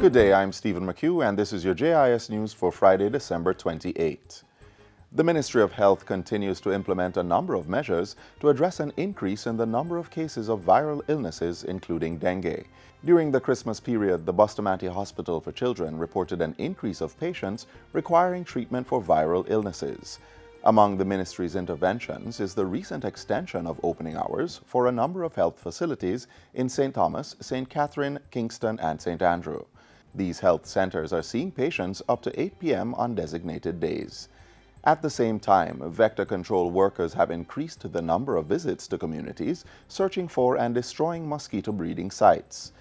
Good day, I'm Stephen McHugh, and this is your JIS News for Friday, December 28. The Ministry of Health continues to implement a number of measures to address an increase in the number of cases of viral illnesses, including dengue. During the Christmas period, the Bustamante Hospital for Children reported an increase of patients requiring treatment for viral illnesses. Among the ministry's interventions is the recent extension of opening hours for a number of health facilities in St. Thomas, St. Catherine, Kingston, and St. Andrew. These health centers are seeing patients up to 8 p.m. on designated days. At the same time, vector control workers have increased the number of visits to communities searching for and destroying mosquito breeding sites.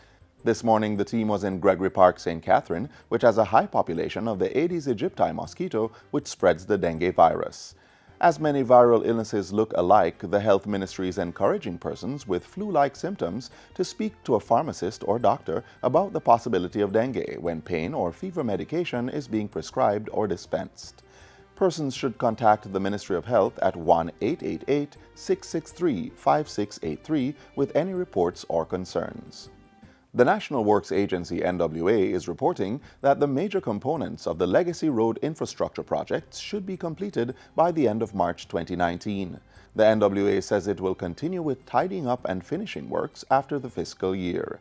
This morning, the team was in Gregory Park, St. Catherine, which has a high population of the Aedes aegypti mosquito, which spreads the dengue virus. As many viral illnesses look alike, the health ministry is encouraging persons with flu-like symptoms to speak to a pharmacist or doctor about the possibility of dengue when pain or fever medication is being prescribed or dispensed. Persons should contact the Ministry of Health at 1-888-663-5683 with any reports or concerns. The National Works Agency, NWA, is reporting that the major components of the legacy road infrastructure projects should be completed by the end of March 2019. The NWA says it will continue with tidying up and finishing works after the fiscal year.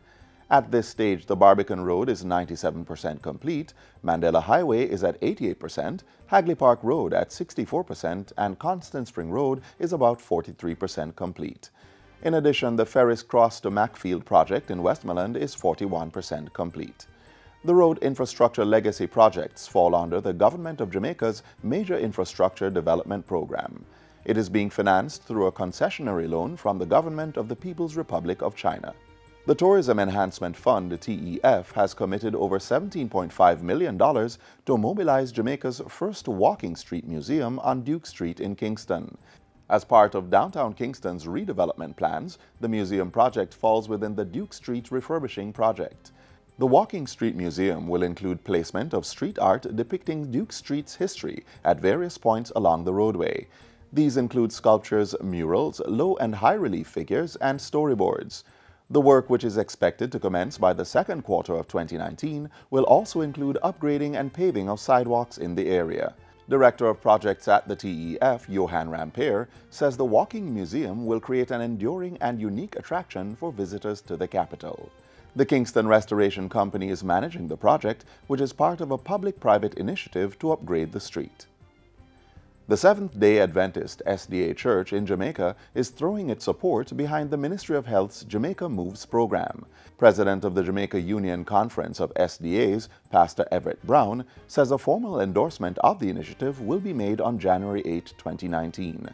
At this stage, the Barbican Road is 97% complete, Mandela Highway is at 88%, Hagley Park Road at 64%, and Constant Spring Road is about 43% complete. In addition, the Ferris Cross to Macfield project in Westmoreland is 41% complete. The road infrastructure legacy projects fall under the Government of Jamaica's Major Infrastructure Development Program. It is being financed through a concessionary loan from the Government of the People's Republic of China. The Tourism Enhancement Fund, TEF, has committed over $17.5 million to mobilize Jamaica's first walking street museum on Duke Street in Kingston. As part of downtown Kingston's redevelopment plans, the museum project falls within the Duke Street Refurbishing Project. The Walking Street Museum will include placement of street art depicting Duke Street's history at various points along the roadway. These include sculptures, murals, low and high relief figures, and storyboards. The work, which is expected to commence by the second quarter of 2019, will also include upgrading and paving of sidewalks in the area. Director of Projects at the TEF, Johan Rampeer, says the Walking Museum will create an enduring and unique attraction for visitors to the capital. The Kingston Restoration Company is managing the project, which is part of a public-private initiative to upgrade the street. The Seventh-day Adventist SDA Church in Jamaica is throwing its support behind the Ministry of Health's Jamaica Moves program. President of the Jamaica Union Conference of SDAs, Pastor Everett Brown, says a formal endorsement of the initiative will be made on January 8, 2019.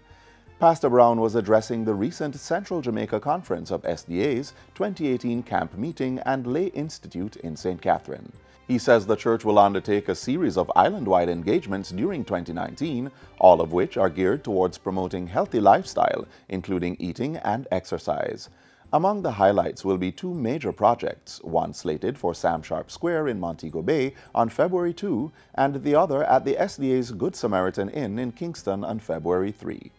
Pastor Brown was addressing the recent Central Jamaica Conference of SDAs 2018 camp meeting and lay institute in St. Catherine. He says the church will undertake a series of island-wide engagements during 2019, all of which are geared towards promoting healthy lifestyle, including eating and exercise. Among the highlights will be two major projects, one slated for Sam Sharp Square in Montego Bay on February 2 and the other at the SDA's Good Samaritan Inn in Kingston on February 3.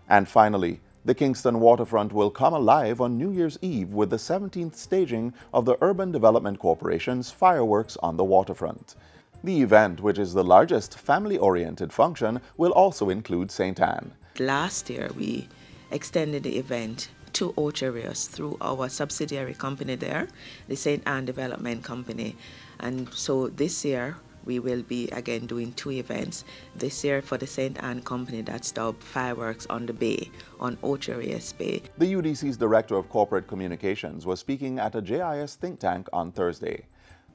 And finally, the Kingston waterfront will come alive on New Year's Eve with the 17th staging of the Urban Development Corporation's Fireworks on the Waterfront. The event, which is the largest family-oriented function, will also include St. Anne. Last year, we extended the event to Ocherius through our subsidiary company there, the St. Anne Development Company. And so this year, we will be again doing two events. This year for the St. Anne Company, that's dubbed Fireworks on the Bay, on Ocherius Bay. The UDC's Director of Corporate Communications was speaking at a JIS think tank on Thursday.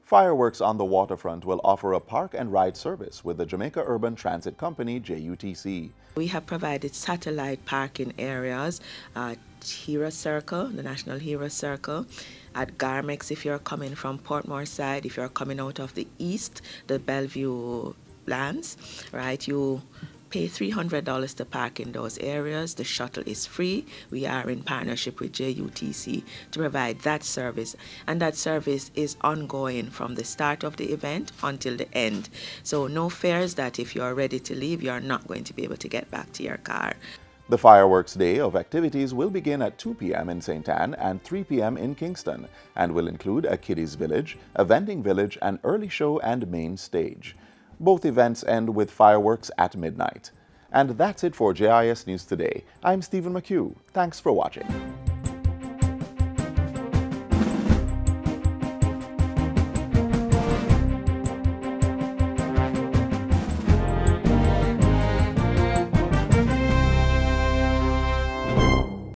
Fireworks on the Waterfront will offer a park and ride service with the Jamaica Urban Transit Company, JUTC. We have provided satellite parking areas at Hero Circle, the National Hero Circle, at Garmex if you're coming from Portmore side, if you're coming out of the east, the Bellevue lands, right, you pay $300 to park in those areas. The shuttle is free. We are in partnership with JUTC to provide that service, and that service is ongoing from the start of the event until the end. So no fears that if you're ready to leave, you're not going to be able to get back to your car. The fireworks day of activities will begin at 2 p.m. in St. Anne and 3 p.m. in Kingston and will include a kiddies village, a vending village, an early show and main stage. Both events end with fireworks at midnight. And that's it for JIS News Today. I'm Stephen McHugh. Thanks for watching.